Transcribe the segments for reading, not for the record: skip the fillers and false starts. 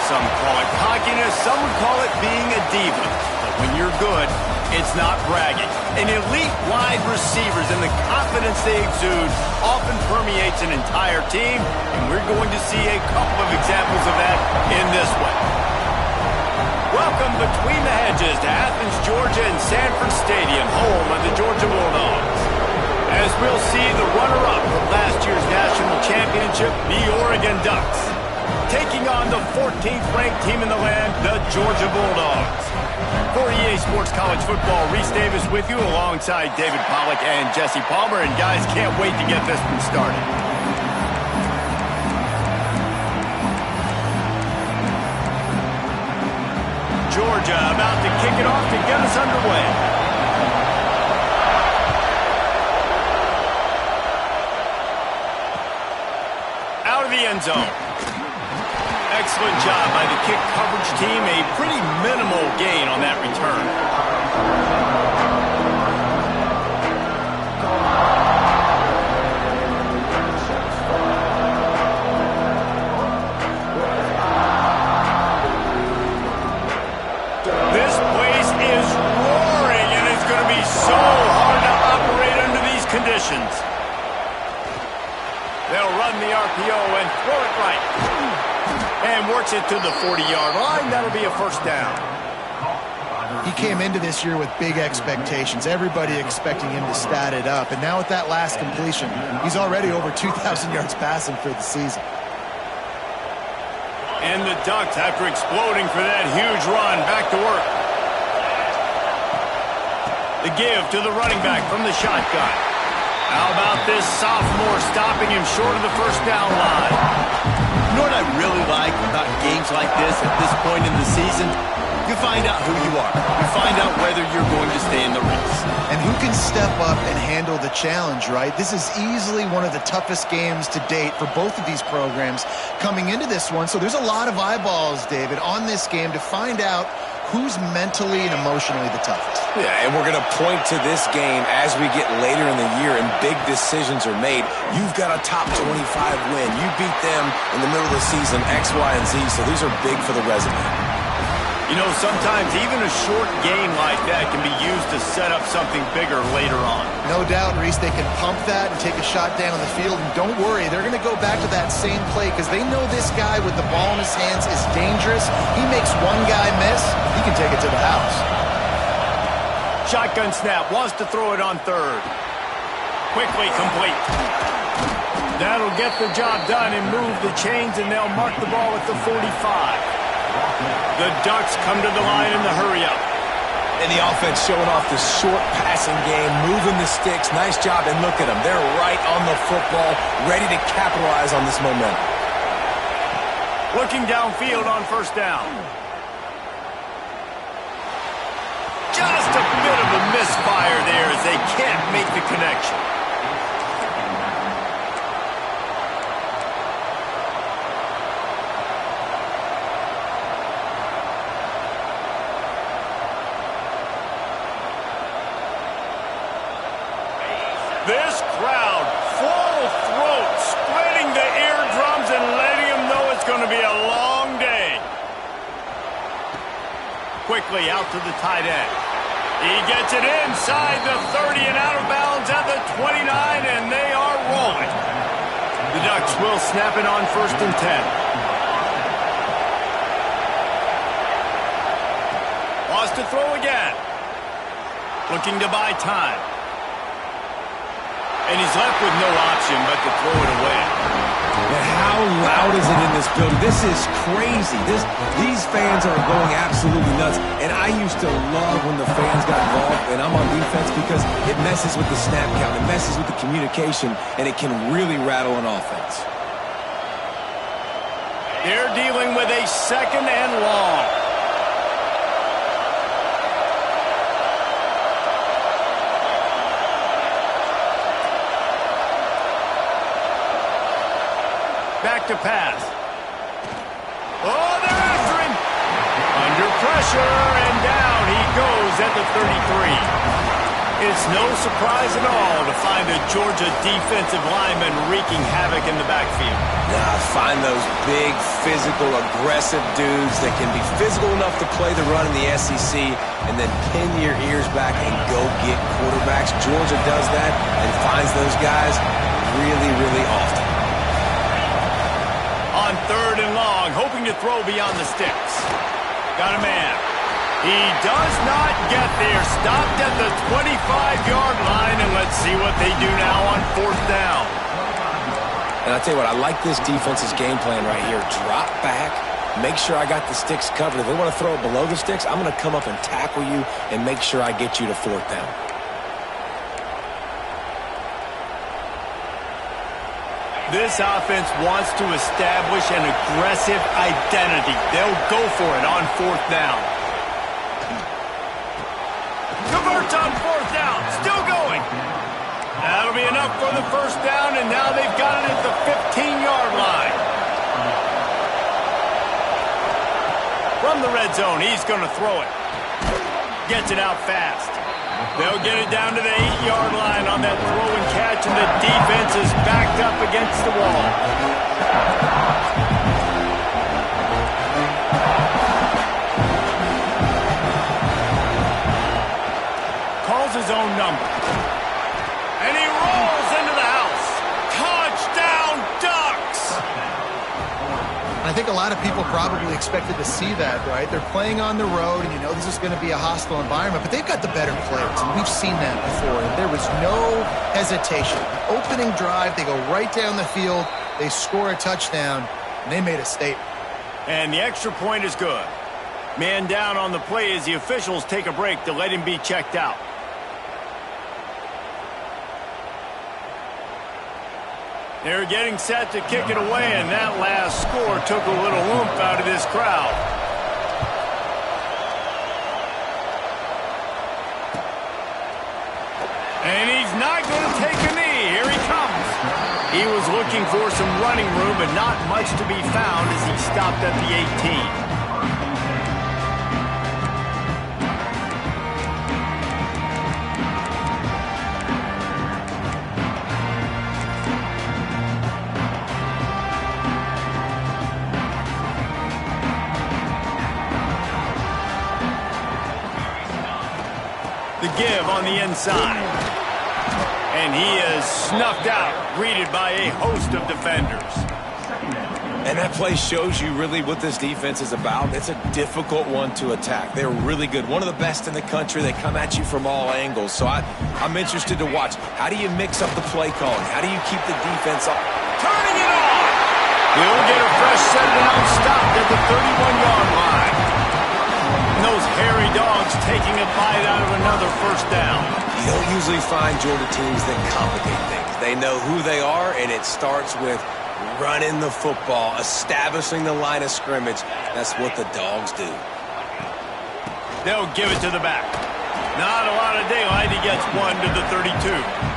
some call it cockiness, some would call it being a diva. But when you're good, it's not bragging. An elite wide receivers and the confidence they exude often permeates an entire team, and we're going to see a couple of examples of that in this one. Welcome between the hedges to Athens, Georgia and Sanford Stadium, home of the Georgia Bulldogs. As we'll see the runner-up from last year's national championship, the Oregon Ducks, taking on the 14th-ranked team in the land, the Georgia Bulldogs. For EA Sports College Football, Reese Davis with you alongside David Pollack and Jesse Palmer. And guys, can't wait to get this one started. Georgia about to kick it off to get us underway. Out of the end zone. Excellent job by the kick coverage team. A pretty minimal gain on that return. This place is roaring, and it's going to be so hard to operate under these conditions. They'll run the RPO and throw it right. And works it to the 40-yard line. That'll be a first down. He came into this year with big expectations. Everybody expecting him to stat it up. And now with that last completion, he's already over 2,000 yards passing for the season. And the Ducks, after exploding for that huge run, back to work. The give to the running back from the shotgun. How about this sophomore stopping him short of the first down line? You know what I really like about games like this at this point in the season? You find out who you are. You find out whether you're going to stay in the race. And who can step up and handle the challenge, right? This is easily one of the toughest games to date for both of these programs coming into this one. So there's a lot of eyeballs, David, on this game to find out who's mentally and emotionally the toughest. Yeah, and we're going to point to this game as we get later in the year and big decisions are made. You've got a top 25 win. You beat them in the middle of the season, X, Y, and Z, so these are big for the resume. You know, sometimes even a short game like that can be used to set up something bigger later on. No doubt, Reese, they can pump that and take a shot down on the field. And don't worry, they're going to go back to that same play because they know this guy with the ball in his hands is dangerous. He makes one guy miss, he can take it to the house. Shotgun snap, wants to throw it on third. Quickly complete. That'll get the job done and move the chains, and they'll mark the ball at the 45. The Ducks come to the line in the hurry-up. And the offense showing off the short passing game, moving the sticks. Nice job, and look at them. They're right on the football, ready to capitalize on this momentum. Looking downfield on first down. Just a bit of a misfire there as they can't make the connection. This crowd, full throat, splitting the eardrums and letting them know it's going to be a long day. Quickly out to the tight end. He gets it inside the 30 and out of bounds at the 29, and they are rolling. The Ducks will snap it on 1st and 10. Wants to throw again. Looking to buy time. And he's left with no option but to throw it away. But how loud is it in this building? This is crazy. These fans are going absolutely nuts. And I used to love when the fans got involved, and I'm on defense because it messes with the snap count. It messes with the communication, and it can really rattle an offense. They're dealing with a 2nd and long. Back to pass. Oh, they're after him. Under pressure, and down he goes at the 33. It's no surprise at all to find a Georgia defensive lineman wreaking havoc in the backfield. Find those big, physical, aggressive dudes that can be physical enough to play the run in the SEC and then pin your ears back and go get quarterbacks. Georgia does that and finds those guys really, really often. On 3rd and long, hoping to throw beyond the sticks. Got a man. He does not get there. Stopped at the 25-yard line, and let's see what they do now on 4th down. And I tell you what, I like this defense's game plan right here. Drop back, make sure I got the sticks covered. If they want to throw it below the sticks, I'm going to come up and tackle you and make sure I get you to 4th down. This offense wants to establish an aggressive identity. They'll go for it on 4th down. Converts on 4th down. Still going. That'll be enough for the 1st down, and now they've got it at the 15-yard line. From the red zone, he's going to throw it. Gets it out fast. They'll get it down to the 8-yard line on that throw and catch, and the defense is backed up against the wall. Calls his own number. And he rolls into the house. Touchdown, Ducks! I think a lot of people probably expected to see that, right? They're playing on the road, and you know this is going to be a hostile environment, but they've got the better players, and we've seen that before. And there was no hesitation. Opening drive, they go right down the field, they score a touchdown, and they made a statement. And the extra point is good. Man down on the play as the officials take a break to let him be checked out. They're getting set to kick it away, and that last score took a little oomph out of this crowd. And he's not going to take a knee. Here he comes. He was looking for some running room, but not much to be found as he stopped at the 18. Give on the inside. And he is snuffed out, greeted by a host of defenders. And that play shows you really what this defense is about. It's a difficult one to attack. They're really good. One of the best in the country. They come at you from all angles. So I'm interested to watch. How do you mix up the play calling? How do you keep the defense up? Turning it on! He'll get a fresh set down, stopped at the 31-yard line. And those hairy dogs taking a bite out of another 1st down. You don't usually find Georgia teams that complicate things. They know who they are, and it starts with running the football, establishing the line of scrimmage. That's what the dogs do. They'll give it to the back. Not a lot of daylight. He gets one to the 32.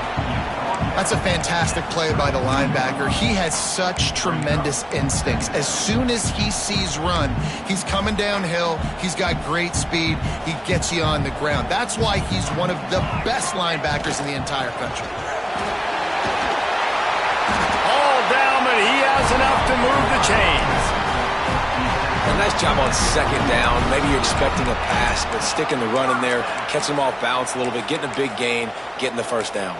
That's a fantastic play by the linebacker. He has such tremendous instincts. As soon as he sees run, he's coming downhill. He's got great speed. He gets you on the ground. That's why he's one of the best linebackers in the entire country. All down, but he has enough to move the chains. A nice job on 2nd down. Maybe you're expecting a pass, but sticking the run in there, catching him off balance a little bit, getting a big gain, getting the 1st down.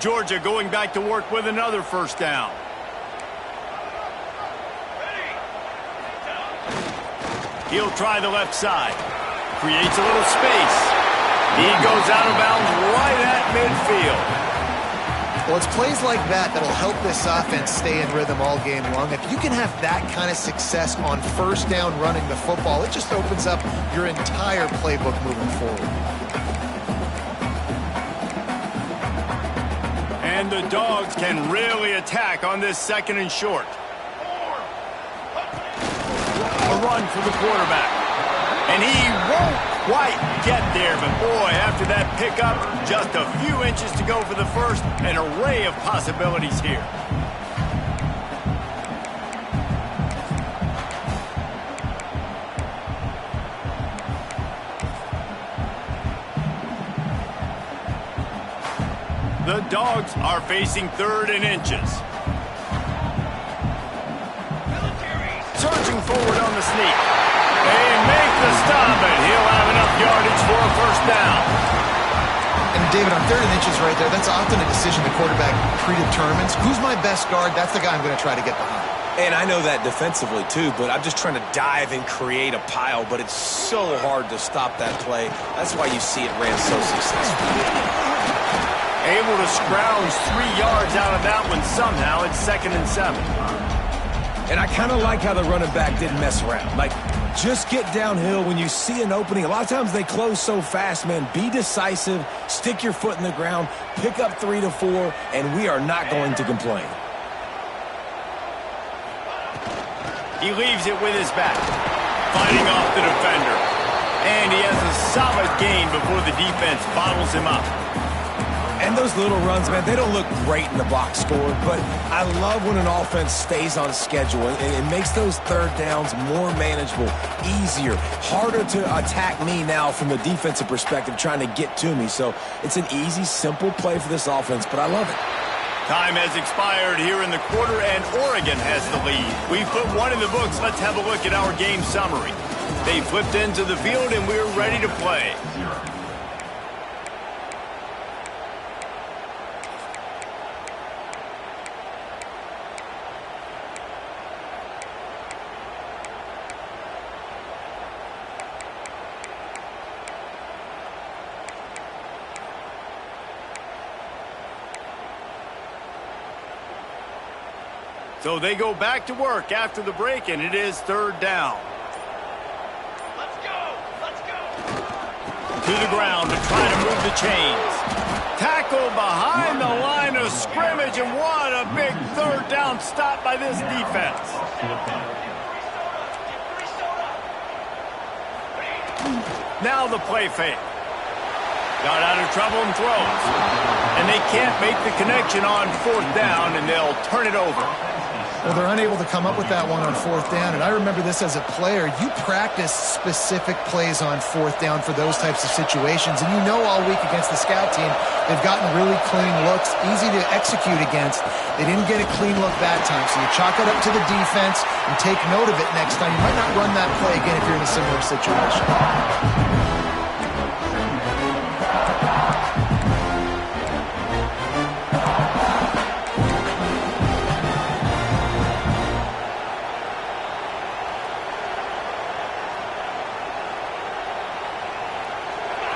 Georgia going back to work with another 1st down. He'll try the left side. Creates a little space. He goes out of bounds right at midfield. Well, it's plays like that that'll help this offense stay in rhythm all game long. If you can have that kind of success on 1st down running the football, it just opens up your entire playbook moving forward. And the Dogs can really attack on this 2nd and short. A run for the quarterback. And he won't quite get there, but boy, after that pickup, just a few inches to go for the first. An array of possibilities here. The Dogs are facing 3rd and inches. Surging forward on the sneak. They make the stop, and he'll have enough yardage for a first down. And David, on 3rd and inches right there, that's often a decision the quarterback predetermines. Who's my best guard? That's the guy I'm going to try to get behind. And I know that defensively, too, but I'm just trying to dive and create a pile, but it's so hard to stop that play. That's why you see it ran so successfully. Able to scrounge 3 yards out of that one somehow. It's 2nd and 7. And I kind of like how the running back didn't mess around. Like, just get downhill when you see an opening. A lot of times they close so fast, man. Be decisive, stick your foot in the ground, pick up 3 to 4, and we are not going to complain. He leaves it with his back, fighting off the defender. And he has a solid gain before the defense bottles him up. And those little runs, man, they don't look great in the box score, but I love when an offense stays on schedule, and it makes those 3rd downs more manageable, easier, harder to attack me now from the defensive perspective trying to get to me. So it's an easy, simple play for this offense, but I love it. Time has expired here in the quarter, and Oregon has the lead. We've put one in the books. Let's have a look at our game summary. They flipped into the field, and we're ready to play. So they go back to work after the break, and it is 3rd down. Let's go! Let's go! To the ground to try to move the chains. Tackle behind the line of scrimmage, and what a big 3rd down stop by this defense. Now the play fake. Got out of trouble and throws. And they can't make the connection on 4th down, and they'll turn it over. Well, they're unable to come up with that one on 4th down, and I remember this as a player. You practice specific plays on 4th down for those types of situations, and you know all week against the scout team, they've gotten really clean looks, easy to execute against. They didn't get a clean look that time, so you chalk it up to the defense and take note of it next time. You might not run that play again if you're in a similar situation.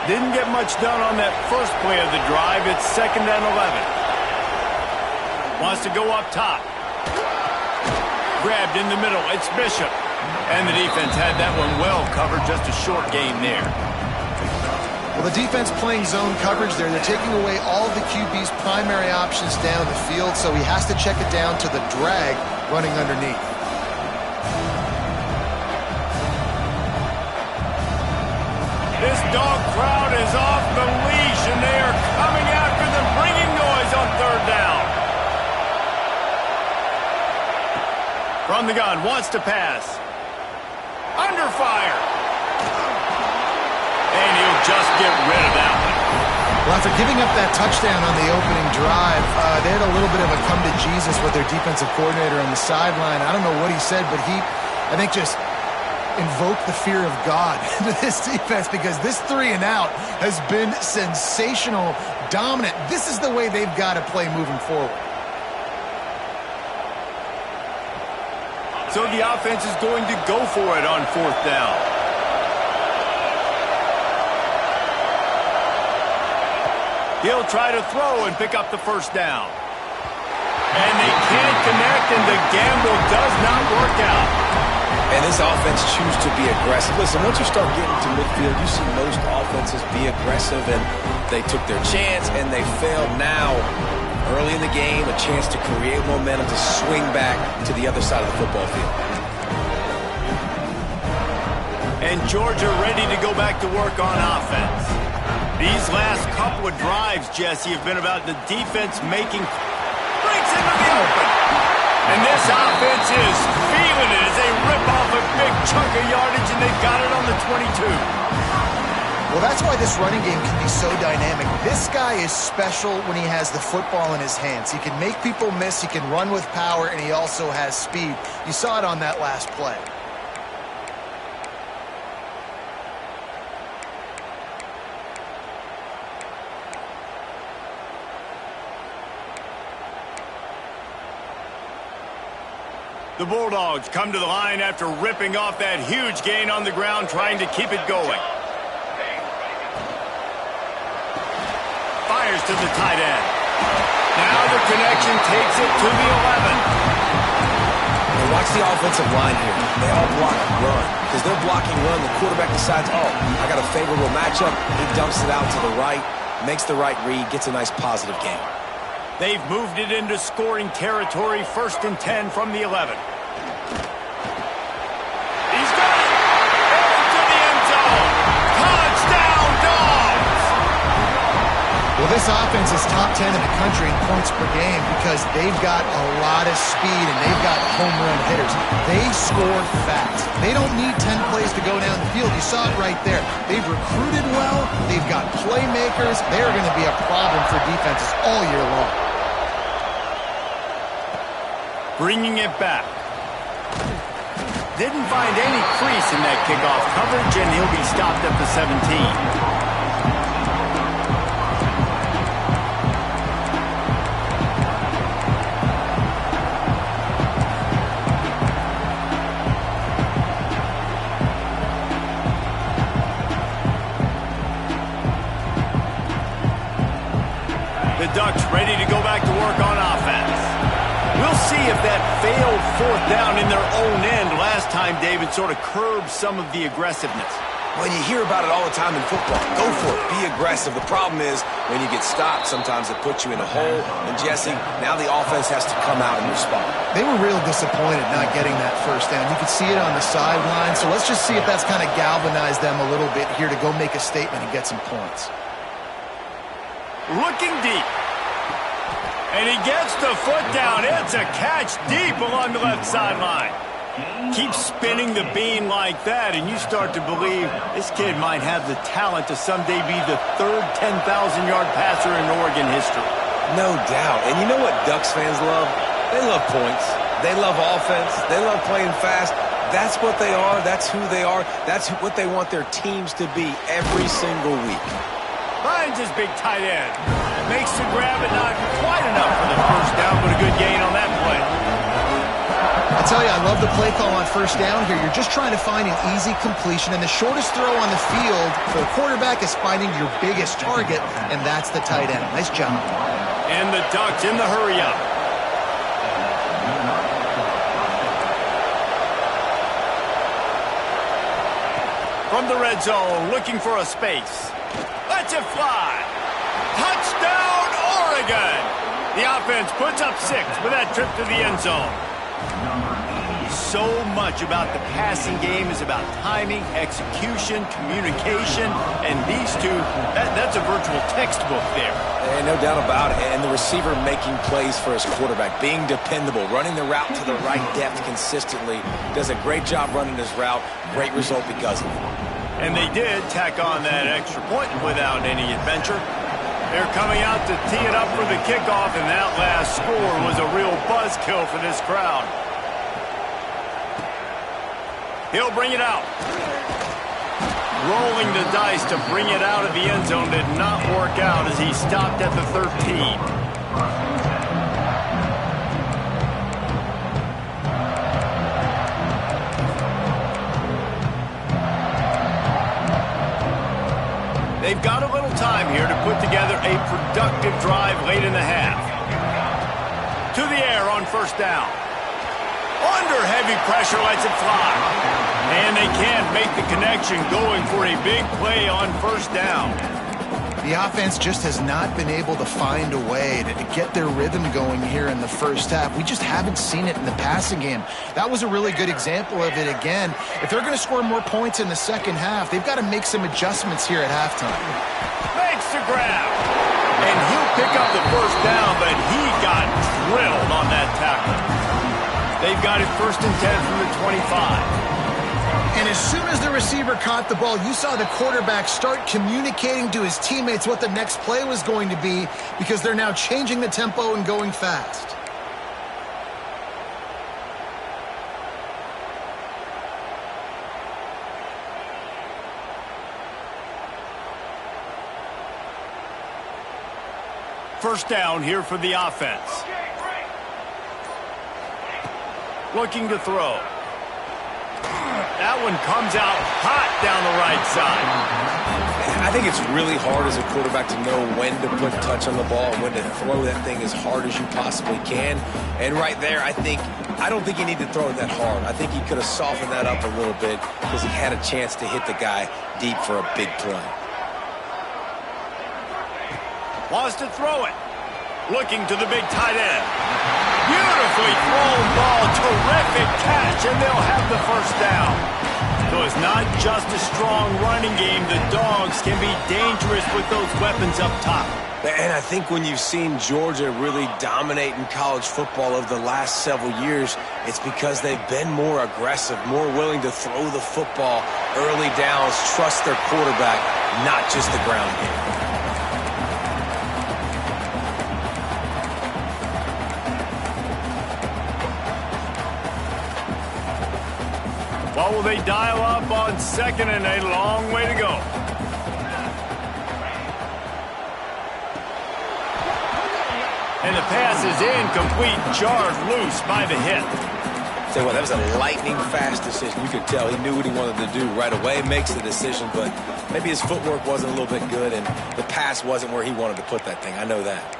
Didn't get much done on that first play of the drive. It's 2nd and 11. Wants to go up top. Grabbed in the middle. It's Bishop. And the defense had that one well covered. Just a short gain there. Well, the defense playing zone coverage there. They're taking away all the QB's primary options down the field, so he has to check it down to the drag running underneath. This dog crowd is off the leash, and they are coming after them, bringing noise on 3rd down. From the gun, wants to pass. Under fire. And he'll just get rid of that one. Well, after giving up that touchdown on the opening drive, they had a little bit of a come to Jesus with their defensive coordinator on the sideline. I don't know what he said, but he, I think, just invoke the fear of God into this defense, because this 3 and out has been sensational, dominant. This is the way they've got to play moving forward. So the offense is going to go for it on 4th down. He'll try to throw and pick up the first down. And they can't connect, and the gamble does not work out. And this offense chooses to be aggressive. Listen, once you start getting to midfield, you see most offenses be aggressive, and they took their chance, and they failed. Now, early in the game, a chance to create momentum to swing back to the other side of the football field. And And Georgia ready to go back to work on offense. These last couple of drives, Jesse, have been about the defense making... breaks into the open. And this offense is feeling it as they rip off a big chunk of yardage, and they've got it on the 22. Well, that's why this running game can be so dynamic. This guy is special when he has the football in his hands. He can make people miss, he can run with power, and he also has speed. You saw it on that last play. The Bulldogs come to the line after ripping off that huge gain on the ground, trying to keep it going. Fires to the tight end. Now the connection takes it to the 11. And watch the offensive line here. They all block run. Because they're blocking run, the quarterback decides, oh, I got a favorable matchup. He dumps it out to the right, makes the right read, gets a nice positive gain. They've moved it into scoring territory, 1st and 10 from the 11. He's got it! Into the end zone! Touchdown, Dogs! Well, this offense is top 10 in the country in points per game because they've got a lot of speed and they've got home run hitters. They score fast. They don't need 10 plays to go down the field. You saw it right there. They've recruited well. They've got playmakers. They're going to be a problem for defenses all year long. Bringing it back. Didn't find any crease in that kickoff coverage, and he'll be stopped at the 17. The Ducks ready to go back to work on offense. We'll see if that failed 4th down in their own end last time, David, sort of curbed some of the aggressiveness. Well, you hear about it all the time in football. Go for it. Be aggressive. The problem is when you get stopped, sometimes it puts you in a hole. And, Jesse, now the offense has to come out and respond. They were real disappointed not getting that 1st down. You could see it on the sideline. So let's just see if that's kind of galvanized them a little bit here to go make a statement and get some points. Looking deep. And he gets the foot down. It's a catch deep along the left sideline. Keep spinning the bean like that, and you start to believe this kid might have the talent to someday be the 3rd 10,000-yard passer in Oregon history. No doubt. And you know what Ducks fans love? They love points. They love offense. They love playing fast. That's what they are. That's who they are. That's what they want their teams to be every single week. Finds his big tight end. Makes the grab, but not quite enough for the 1st down, but a good gain on that play. I tell you, I love the play call on 1st down here. You're just trying to find an easy completion, and the shortest throw on the field for a quarterback is finding your biggest target, and that's the tight end. Nice job. And the Ducks in the hurry-up. From the red zone, looking for a space. Lets it fly. Touchdown, Oregon! The offense puts up 6 with that trip to the end zone. So much about the passing game is about timing, execution, communication, and these two, that's a virtual textbook there. And no doubt about it. And the receiver making plays for his quarterback, being dependable, running the route to the right depth consistently. Does a great job running his route. Great result because of it. And they did tack on that extra point without any adventure. They're coming out to tee it up for the kickoff, and that last score was a real buzzkill for this crowd. He'll bring it out. Rolling the dice to bring it out of the end zone did not work out as he stopped at the 13. They've got a little time here to put together a productive drive late in the half. To the air on 1st down. Under heavy pressure, lets it fly. And they can't make the connection, going for a big play on 1st down. The offense just has not been able to find a way to get their rhythm going here in the first half. We just haven't seen it in the passing game. That was a really good example of it again. If they're going to score more points in the second half, they've got to make some adjustments here at halftime. Makes the grab. And he'll pick up the first down, but he got drilled on that tackle. They've got it 1st and 10 from the 25. And as soon as the receiver caught the ball, you saw the quarterback start communicating to his teammates what the next play was going to be, because they're now changing the tempo and going fast. First down here for the offense. Looking to throw. That one comes out hot down the right side. I think it's really hard as a quarterback to know when to put touch on the ball and when to throw that thing as hard as you possibly can. And right there, I don't think he needed to throw it that hard. I think he could have softened that up a little bit because he had a chance to hit the guy deep for a big play. Wants to throw it. Looking to the big tight end. Beautifully thrown ball. Terrific catch, and they'll have the first down. So it's not just a strong running game. The Dogs can be dangerous with those weapons up top. And I think when you've seen Georgia really dominate in college football over the last several years, it's because they've been more aggressive, more willing to throw the football early downs, trust their quarterback, not just the ground game. What will they dial up on 2nd and a long way to go? And the pass is incomplete, jarred loose by the hit. Say what, that was a lightning-fast decision. You could tell he knew what he wanted to do right away. Makes the decision, but maybe his footwork wasn't a little bit good, and the pass wasn't where he wanted to put that thing. I know that.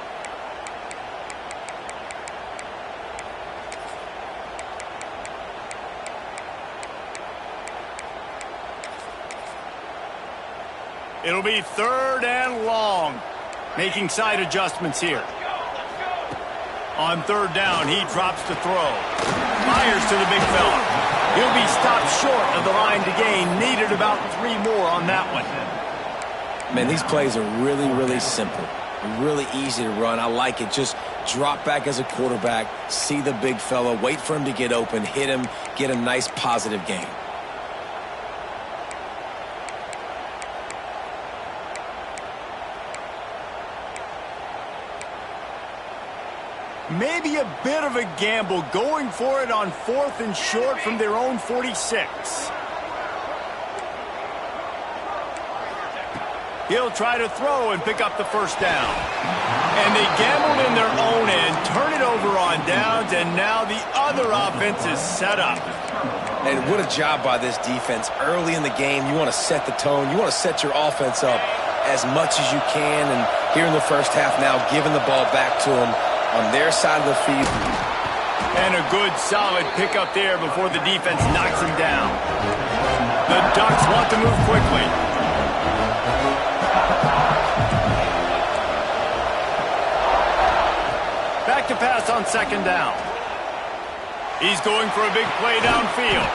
It'll be 3rd and long. Making side adjustments here. On 3rd down, he drops to throw. Fires to the big fella. He'll be stopped short of the line to gain. Needed about 3 more on that one. Man, these plays are really, really simple. Really easy to run. I like it. Just drop back as a quarterback, see the big fella, wait for him to get open, hit him, get a nice positive gain. Maybe a bit of a gamble going for it on 4th and short from their own 46. He'll try to throw and pick up the first down. And they gambled in their own end, turn it over on downs, and now the other offense is set up. And what a job by this defense. Early in the game, you want to set the tone. You want to set your offense up as much as you can. And here in the first half now, giving the ball back to them on their side of the field. And a good, solid pickup there before the defense knocks him down. The Ducks want to move quickly. Back to pass on 2nd down. He's going for a big play downfield.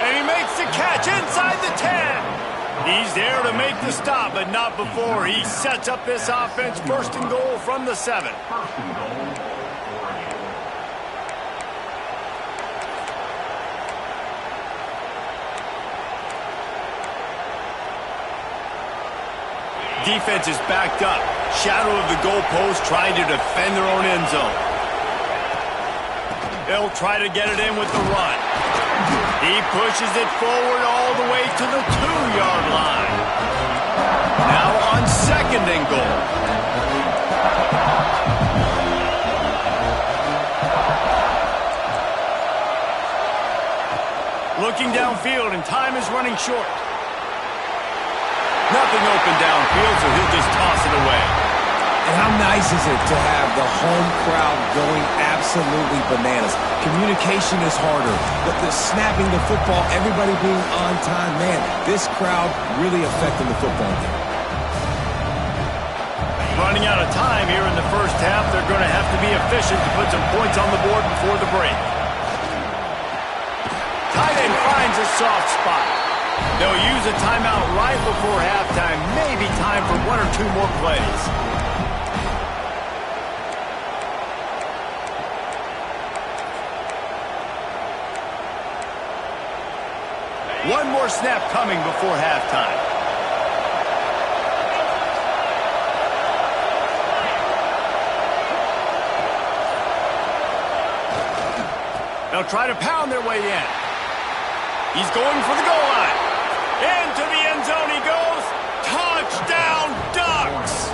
And he makes the catch inside the 10. He's there to make the stop, but not before he sets up this offense. 1st and goal from the 7. Defense is backed up. Shadow of the goalpost trying to defend their own end zone. They'll try to get it in with the run. He pushes it forward all the way to the 2-yard line. Now on 2nd and goal. Looking downfield, and time is running short. Nothing open downfield, so he'll just toss it away. And how nice is it to have the home crowd going absolutely bananas? Communication is harder, but the snapping the football, everybody being on time, man, this crowd really affecting the football game. Running out of time here in the first half. They're going to have to be efficient to put some points on the board before the break. Tight end finds a soft spot. They'll use a timeout right before halftime. Maybe time for one or two more plays. One more snap coming before halftime. They'll try to pound their way in. He's going for the goal line. Into the end zone he goes. Touchdown, Ducks!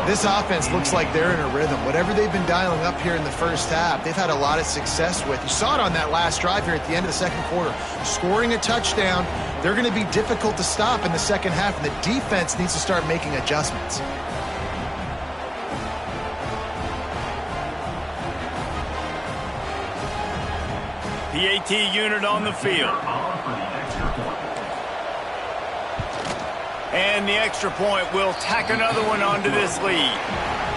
This offense looks like they're in a rhythm. Whatever they've been dialing up here in the first half, they've had a lot of success with. You saw it on that last drive here at the end of the second quarter. Scoring a touchdown, they're going to be difficult to stop in the second half, and the defense needs to start making adjustments. PAT unit on the field. And the extra point will tack another one onto this lead.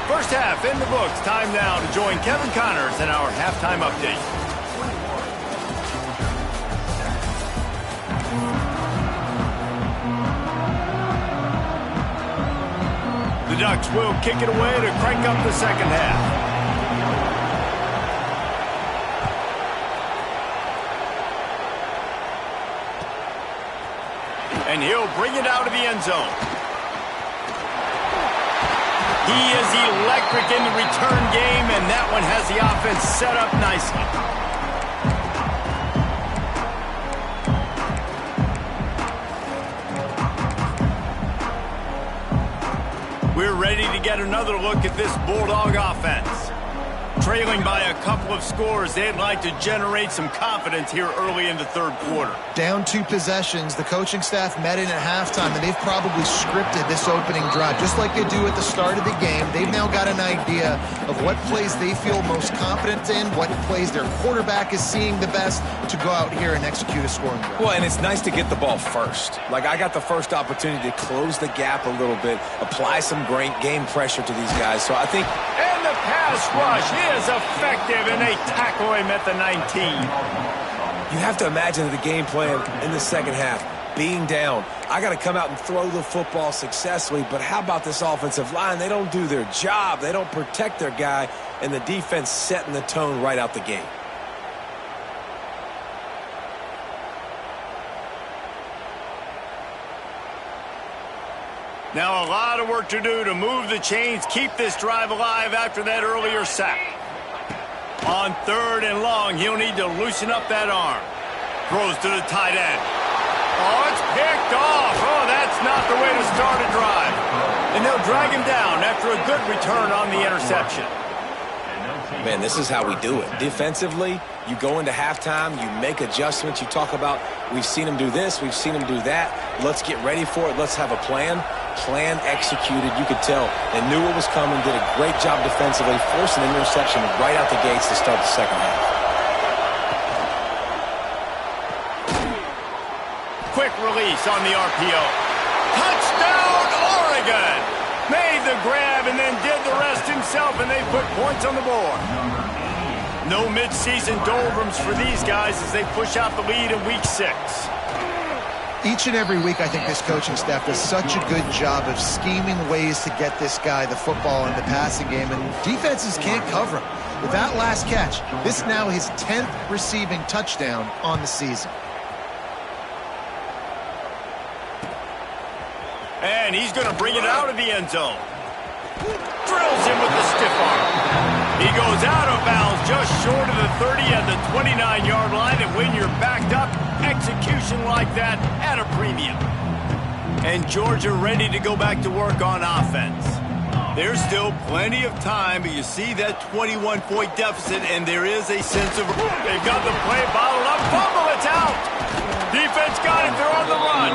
First half in the books. Time now to join Kevin Connors in our halftime update. The Ducks will kick it away to crank up the second half. And he'll bring it out of the end zone. He is electric in the return game, and that one has the offense set up nicely. We're ready to get another look at this Bulldog offense. Trailing by a couple of scores, they'd like to generate some confidence here early in the third quarter. Down 2 possessions, the coaching staff met in at halftime, and they've probably scripted this opening drive. Just like they do at the start of the game, they've now got an idea of what plays they feel most confident in, what plays their quarterback is seeing the best to go out here and execute a scoring drive. Well, and it's nice to get the ball first. Like, I got the first opportunity to close the gap a little bit, apply some great game pressure to these guys. So I think... And the pass rush is effective, and they tackle him at the 19. You have to imagine the game plan in the second half. Being down, I got to come out and throw the football successfully, but how about this offensive line? They don't do their job. They don't protect their guy, and the defense setting the tone right out the gate. Now a lot of work to do to move the chains, keep this drive alive after that earlier sack. On 3rd and long, he'll need to loosen up that arm. Throws to the tight end. Oh, it's picked off. Oh, that's not the way to start a drive. And they'll drag him down after a good return on the interception. Man, this is how we do it. Defensively, you go into halftime, you make adjustments. You talk about, we've seen him do this, we've seen him do that. Let's get ready for it. Let's have a plan. Plan executed. You could tell they knew what was coming, did a great job defensively, forcing an interception right out the gates to start the second half. Quick release on the RPO. Touchdown, Oregon! Made the grab and then did the rest himself, and they put points on the board. No midseason doldrums for these guys as they push out the lead in Week 6. Each and every week, I think this coaching staff does such a good job of scheming ways to get this guy the football in the passing game, and defenses can't cover him. With that last catch, this now his 10th receiving touchdown on the season. And he's going to bring it out of the end zone. Drills him with the stiff arm. He goes out of bounds just short of the 30 at the 29-yard line, and when you're backed up, execution like that at a premium. And Georgia ready to go back to work on offense. There's still plenty of time, but you see that 21-point deficit, and there is a sense of... They've got the play bottled up. Fumble, it's out! Defense got it, they're on the run.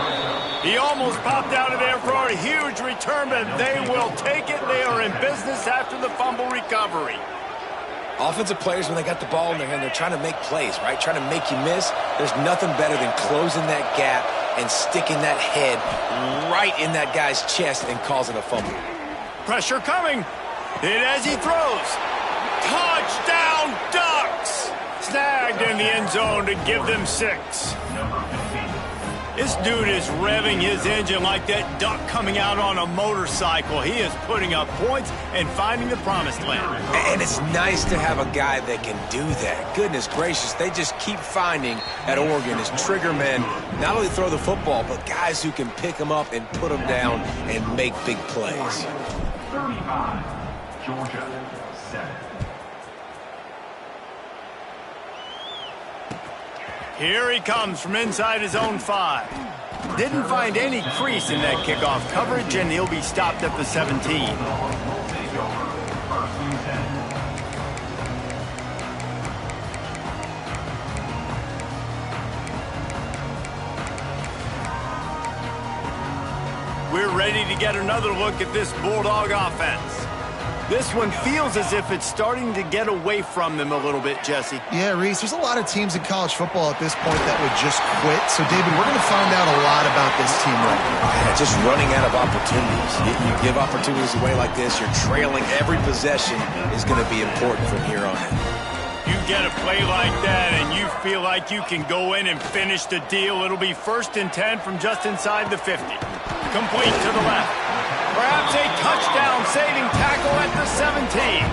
He almost popped out of there for a huge return, but they will take it. They are in business after the fumble recovery. Offensive players, when they got the ball in their hand, they're trying to make plays, right? Trying to make you miss. There's nothing better than closing that gap and sticking that head right in that guy's chest and causing a fumble. Pressure coming. Hit as he throws. Touchdown Ducks! Snagged in the end zone to give them 6. This dude is revving his engine like that duck coming out on a motorcycle. He is putting up points and finding the promised land. And it's nice to have a guy that can do that. Goodness gracious, they just keep finding at Oregon as trigger men, not only throw the football, but guys who can pick them up and put them down and make big plays. 35, Georgia, 7. Here he comes from inside his own 5. Didn't find any crease in that kickoff coverage, and he'll be stopped at the 17. We're ready to get another look at this Bulldog offense. This one feels as if it's starting to get away from them a little bit, Jesse. Yeah, Reese, there's a lot of teams in college football at this point that would just quit. So, David, we're going to find out a lot about this team right now. Yeah, just running out of opportunities. You give opportunities away like this, you're trailing. Every possession is going to be important from here on in. You get a play like that and you feel like you can go in and finish the deal. It'll be 1st and 10 from just inside the 50. Complete to the left. Perhaps a touchdown-saving tackle at the 17.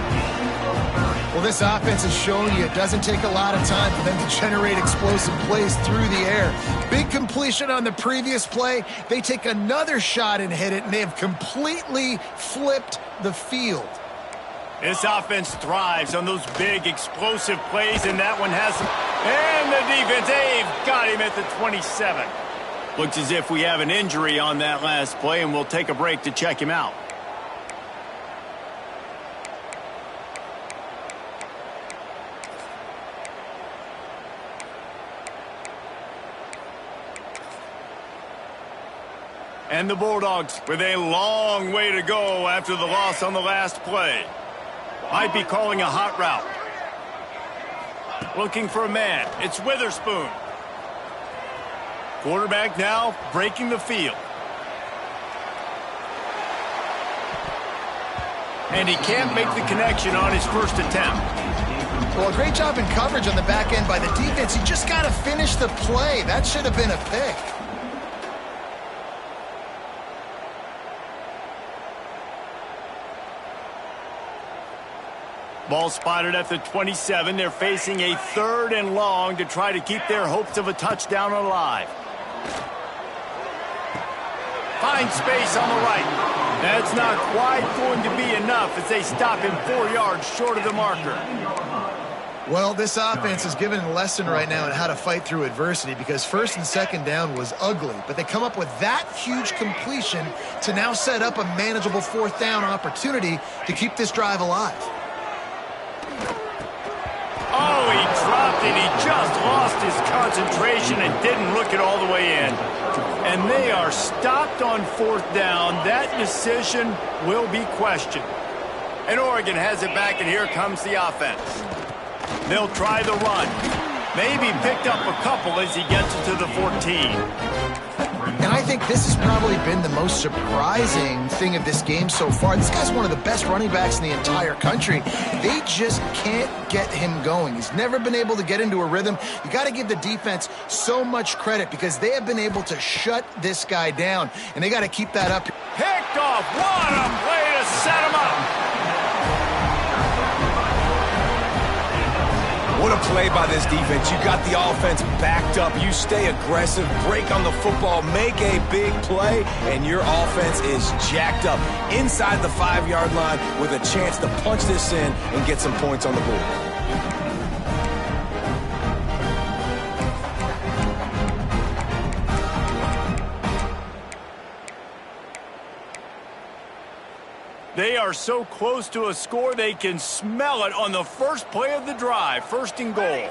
Well, this offense has shown you it doesn't take a lot of time for them to generate explosive plays through the air. Big completion on the previous play. They take another shot and hit it, and they have completely flipped the field. This offense thrives on those big, explosive plays, and that one has them. And the defense, they've got him at the 27. Looks as if we have an injury on that last play, and we'll take a break to check him out. And the Bulldogs with a long way to go after the loss on the last play. Might be calling a hot route. Looking for a man. It's Witherspoon. Quarterback now breaking the field. And he can't make the connection on his first attempt. Well, a great job in coverage on the back end by the defense. He just got to finish the play. That should have been a pick. Ball spotted at the 27. They're facing a 3rd and long to try to keep their hopes of a touchdown alive. Find space on the right. That's not quite going to be enough as they stop him 4 yards short of the marker. Well, this offense is given a lesson right now on how to fight through adversity because 1st and 2nd down was ugly, but they come up with that huge completion to now set up a manageable 4th down opportunity to keep this drive alive. Oh, he dropped it. He just lost his concentration and didn't look it all the way in. And they are stopped on 4th down. That decision will be questioned. And Oregon has it back, and here comes the offense. They'll try the run. Maybe picked up a couple as he gets it to the 14. And I think this has probably been the most surprising thing of this game so far. This guy's one of the best running backs in the entire country. They just can't get him going. He's never been able to get into a rhythm. You got to give the defense so much credit because they have been able to shut this guy down, and they got to keep that up. Picked off. What a play to set him up. What a play by this defense. You got the offense backed up. You stay aggressive, break on the football, make a big play, and your offense is jacked up inside the 5-yard line with a chance to punch this in and get some points on the board. They are so close to a score they can smell it on the first play of the drive. 1st and goal.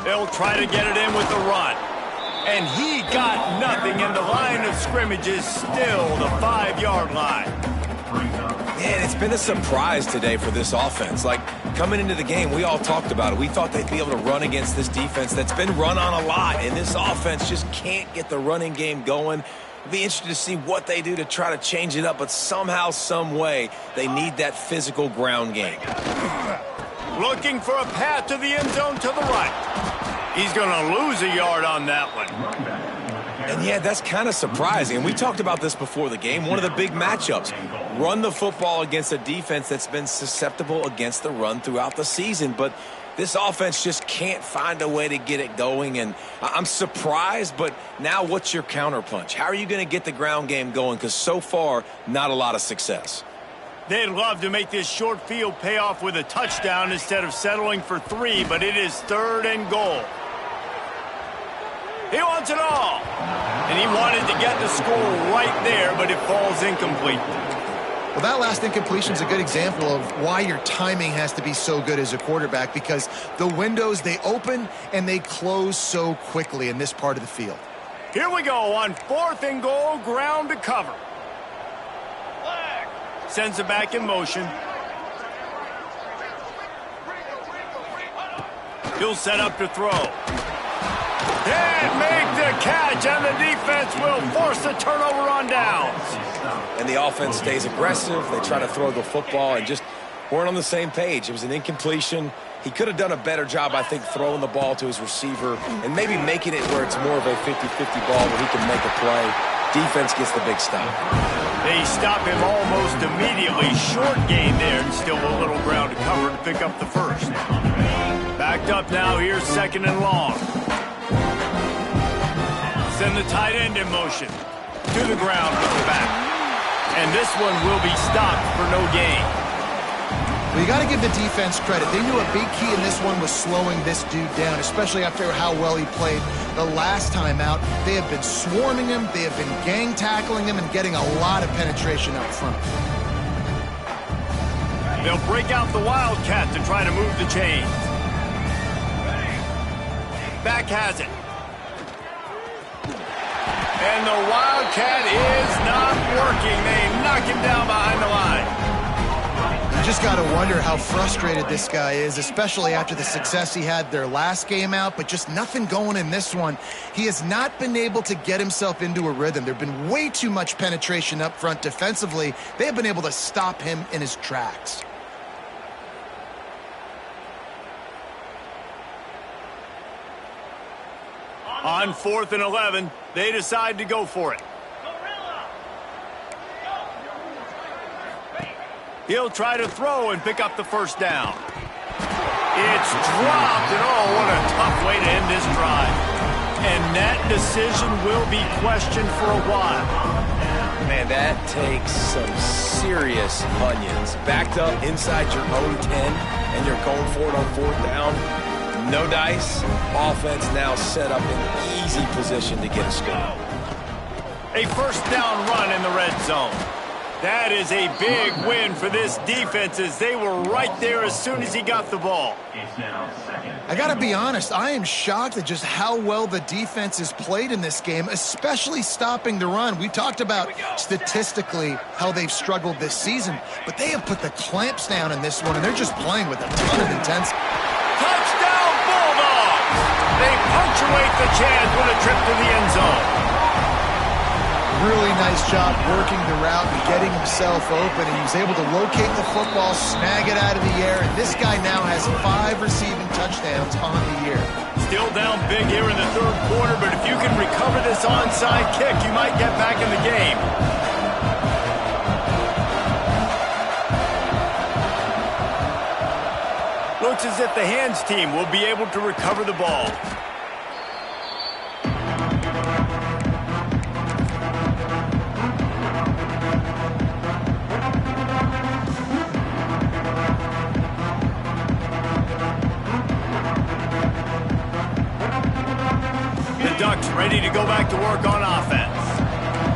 They'll try to get it in with the run. And he got nothing, and the line of scrimmage is still the 5-yard line. Man, it's been a surprise today for this offense. Like, coming into the game, we all talked about it. We thought they'd be able to run against this defense that's been run on a lot, and this offense just can't get the running game going. Be interested to see what they do to try to change it up, but somehow, some way, they need that physical ground game. Looking for a path to the end zone to the right. He's going to lose a yard on that one. And yeah, that's kind of surprising. And we talked about this before the game. One of the big matchups. Run the football against a defense that's been susceptible against the run throughout the season. But this offense just can't find a way to get it going. And I'm surprised, but now what's your counterpunch? How are you going to get the ground game going? Because so far, not a lot of success. They'd love to make this short field pay off with a touchdown instead of settling for 3, but it is 3rd and goal. He wants it all. And he wanted to get the score right there, but it falls incomplete. Well, that last incompletion is a good example of why your timing has to be so good as a quarterback, because the windows, they open and they close so quickly in this part of the field. Here we go on 4th and goal, ground to cover. Sends it back in motion. He'll set up to throw. Can't make the catch, and the defense will force the turnover on downs. And the offense stays aggressive. They try to throw the football and just weren't on the same page. It was an incompletion. He could have done a better job, I think, throwing the ball to his receiver and maybe making it where it's more of a 50-50 ball where he can make a play. Defense gets the big stop. They stop him almost immediately. Short gain there, and still a little ground to cover to pick up the first. Backed up now, here's 2nd and long. Send the tight end in motion. To the ground with the back. And this one will be stopped for no gain. Well, you got to give the defense credit. They knew a big key in this one was slowing this dude down, especially after how well he played the last time out. They have been swarming him. They have been gang tackling him and getting a lot of penetration up front. They'll break out the Wildcat to try to move the chains. Back has it. And the Wildcat is not working. They knock him down behind the line. You just got to wonder how frustrated this guy is, especially after the success he had their last game out, but just nothing going in this one. He has not been able to get himself into a rhythm. There have been way too much penetration up front defensively. They have been able to stop him in his tracks. On 4th and 11, they decide to go for it. He'll try to throw and pick up the first down. It's dropped, and oh, what a tough way to end this drive. And that decision will be questioned for a while. Man, that takes some serious onions. Backed up inside your own 10, and you're going for it on 4th down. No dice. Offense now set up in easy position to get a score. A first down run in the red zone. That is a big win for this defense, as they were right there as soon as he got the ball. I got to be honest, I am shocked at just how well the defense has played in this game, especially stopping the run. We talked about statistically how they've struggled this season, but they have put the clamps down in this one, and they're just playing with a ton of intensity. Touchdown, Bulldogs! They punctuate the chance with a trip to the end zone. Really nice job working the route and getting himself open. He was able to locate the football, snag it out of the air, and this guy now has 5 receiving touchdowns on the year. Still down big here in the 3rd quarter, but if you can recover this onside kick, you might get back in the game. Looks as if the hands team will be able to recover the ball. Ducks ready to go back to work on offense.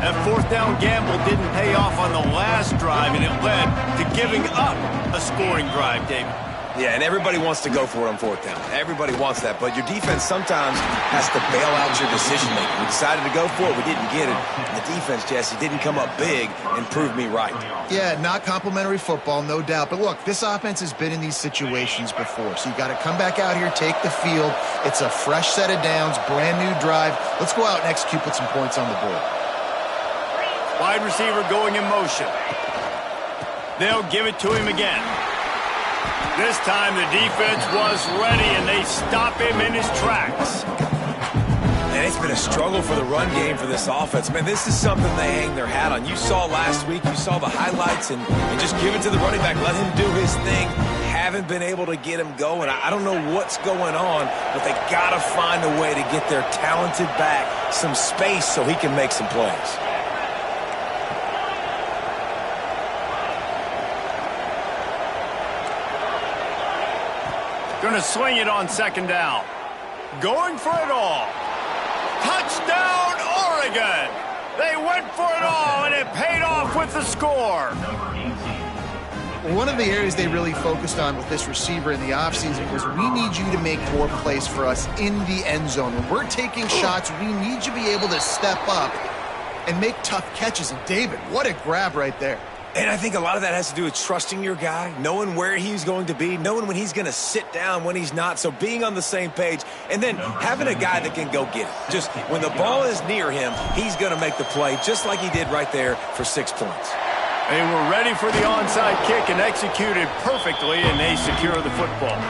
That 4th down gamble didn't pay off on the last drive, and it led to giving up a scoring drive, David. Yeah, and everybody wants to go for it on 4th down. Everybody wants that, but your defense sometimes has to bail out your decision-making. We decided to go for it, we didn't get it. And the defense, Jesse, didn't come up big and prove me right. Yeah, not complimentary football, no doubt. But look, this offense has been in these situations before, so you got to come back out here, take the field. It's a fresh set of downs, brand new drive. Let's go out and execute, put some points on the board. Wide receiver going in motion. They'll give it to him again. This time the defense was ready, and they stop him in his tracks. And it's been a struggle for the run game for this offense. Man, this is something they hang their hat on. You saw last week, you saw the highlights, and just give it to the running back. Let him do his thing. Haven't been able to get him going. I don't know what's going on, but they got to find a way to get their talented back some space so he can make some plays. Going to sling it on second down. Going for it all. Touchdown, Oregon! They went for it all, and it paid off with the score. One of the areas they really focused on with this receiver in the offseason was we need you to make more plays for us in the end zone. When we're taking shots, we need you to be able to step up and make tough catches. And David, what a grab right there. And I think a lot of that has to do with trusting your guy, knowing where he's going to be, knowing when he's going to sit down, when he's not. So being on the same page, and then having a guy that can go get it. Just when the ball is near him, he's going to make the play, just like he did right there for 6 points. They were ready for the onside kick and executed perfectly, and they secure the football.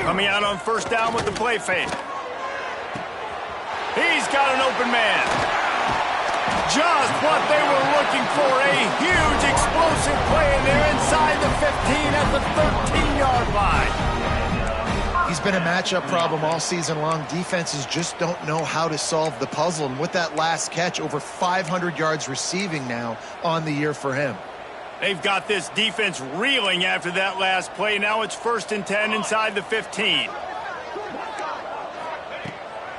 Coming out on first down with the play fake. He's got an open man. Just what they were looking for, a huge explosive play, and they're inside the 15 at the 13-yard line. He's been a matchup problem all season long. Defenses just don't know how to solve the puzzle, and with that last catch, over 500 yards receiving now on the year for him. They've got this defense reeling after that last play. Now it's 1st and 10 inside the 15.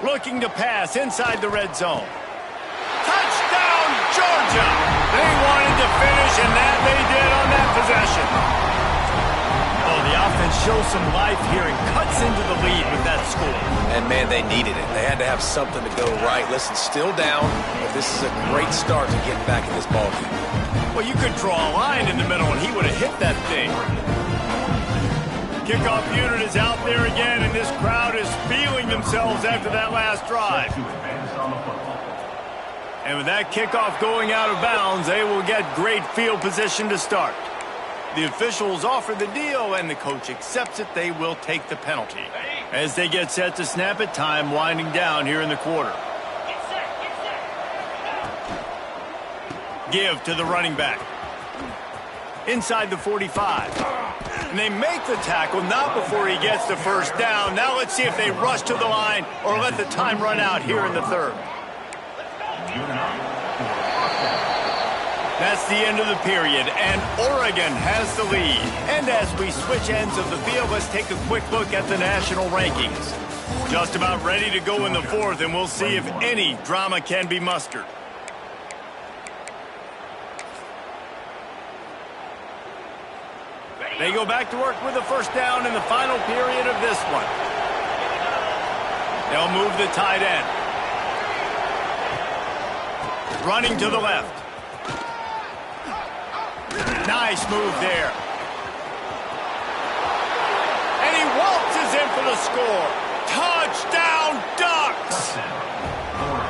Looking to pass inside the red zone. Touchdown, Georgia! They wanted to finish, and that they did on that possession. Oh, the offense shows some life here and cuts into the lead with that score. And, man, they needed it. They had to have something to go right. Listen, still down, but this is a great start to getting back in this ballgame. Well, you could draw a line in the middle, and he would have hit that thing. Kickoff unit is out there again, and this crowd is feeling themselves after that last drive. And with that kickoff going out of bounds, they will get great field position to start. The officials offer the deal, and the coach accepts it. They will take the penalty. As they get set to snap it, time winding down here in the quarter. Give to the running back. Inside the 45. And they make the tackle, not before he gets the first down. Now let's see if they rush to the line or let the time run out here in the third. That's the end of the period, and Oregon has the lead. And as we switch ends of the field, let's take a quick look at the national rankings. Just about ready to go in the fourth, and we'll see if any drama can be mustered. They go back to work with a first down in the final period of this one. They'll move the tight end. Running to the left. Nice move there. And he waltzes in for the score. Touchdown, Ducks!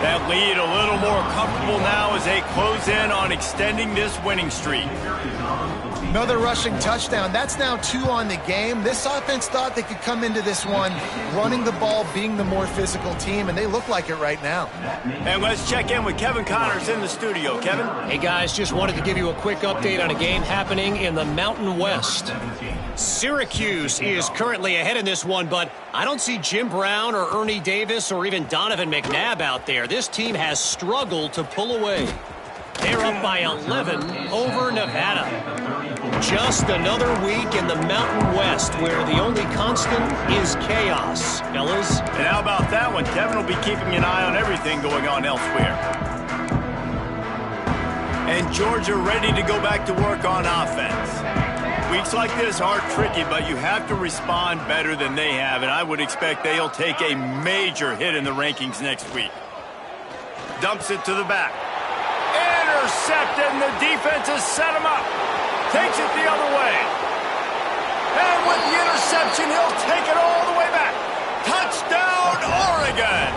That lead a little more comfortable now as they close in on extending this winning streak. Another rushing touchdown. That's now 2 on the game. This offense thought they could come into this one running the ball, being the more physical team, and they look like it right now. And let's check in with Kevin Connors in the studio. Kevin? Hey, guys, just wanted to give you a quick update on a game happening in the Mountain West. Syracuse is currently ahead in this one, but I don't see Jim Brown or Ernie Davis or even Donovan McNabb out there. This team has struggled to pull away. They're up by 11 over Nevada. Just another week in the Mountain West where the only constant is chaos, fellas. And how about that one? Kevin will be keeping an eye on everything going on elsewhere. And Georgia ready to go back to work on offense. Weeks like this are tricky, but you have to respond better than they have, and I would expect they'll take a major hit in the rankings next week. Dumps it to the back. intercepted, and the defense has set him up. Takes it the other way. And with the interception, he'll take it all the way back. Touchdown, Oregon!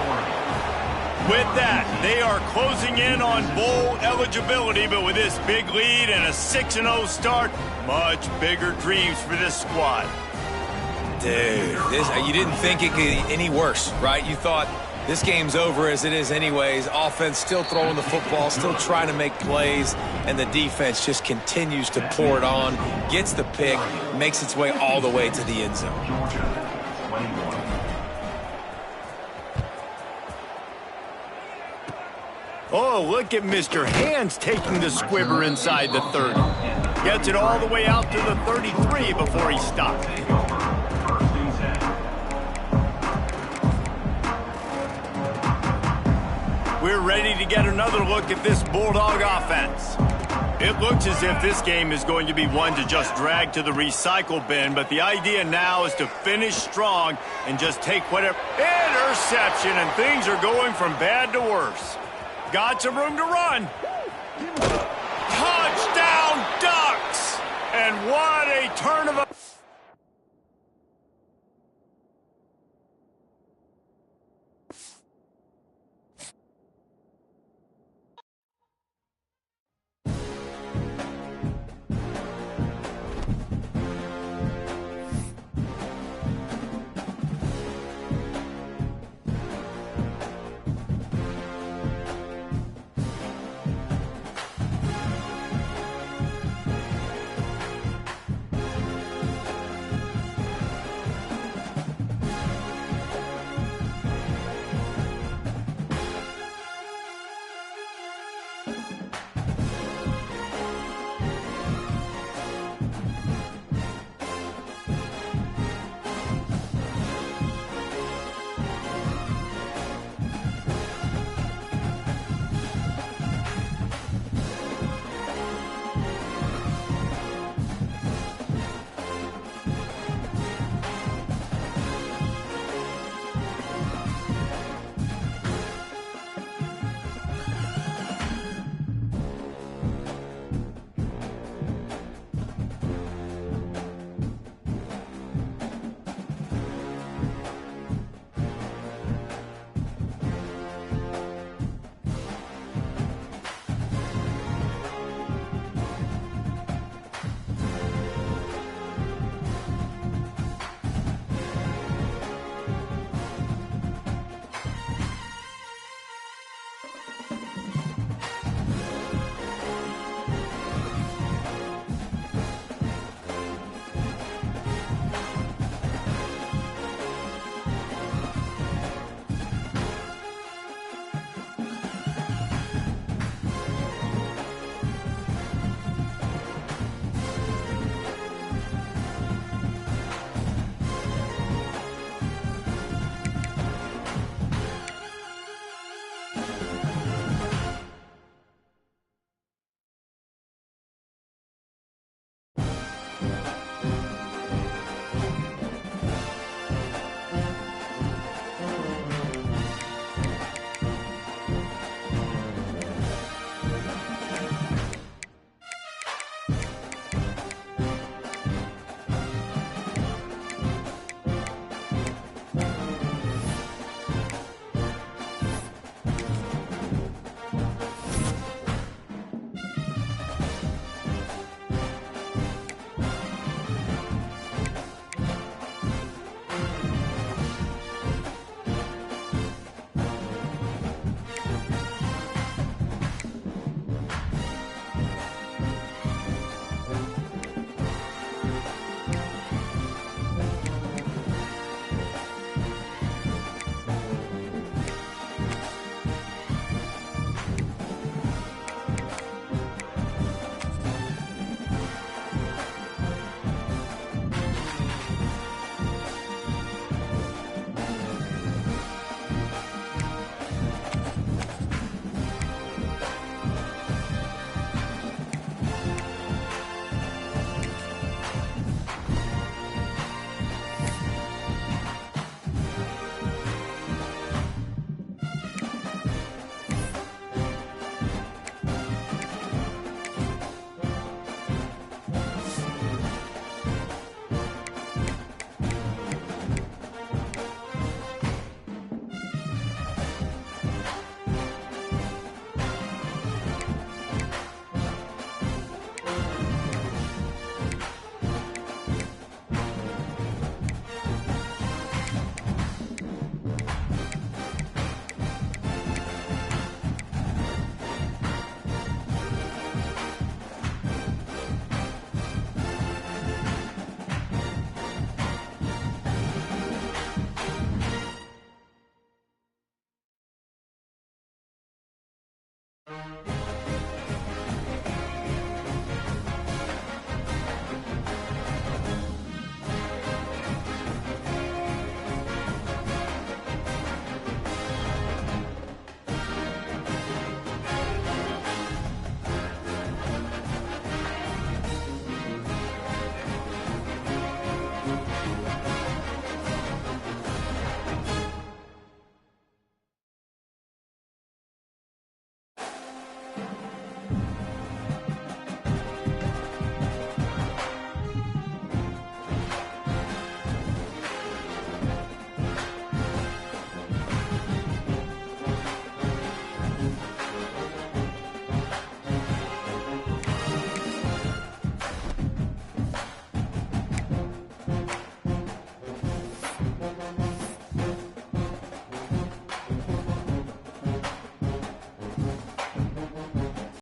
With that, they are closing in on bowl eligibility, but with this big lead and a 6-0 start, much bigger dreams for this squad. Dude, you didn't think it could get any worse, right? You thought this game's over as it is anyways. Offense still throwing the football, still trying to make plays, and the defense just continues to pour it on, gets the pick, makes its way all the way to the end zone. Georgia, 21. Oh, look at Mr. Hands taking the squibber inside the 30. Gets it all the way out to the 33 before he stops. First and 10. We're ready to get another look at this Bulldog offense. It looks as if this game is going to be one to just drag to the recycle bin, but the idea now is to finish strong and just take whatever. Interception, and things are going from bad to worse. Got some room to run. Touchdown, Ducks! And what a turn of a...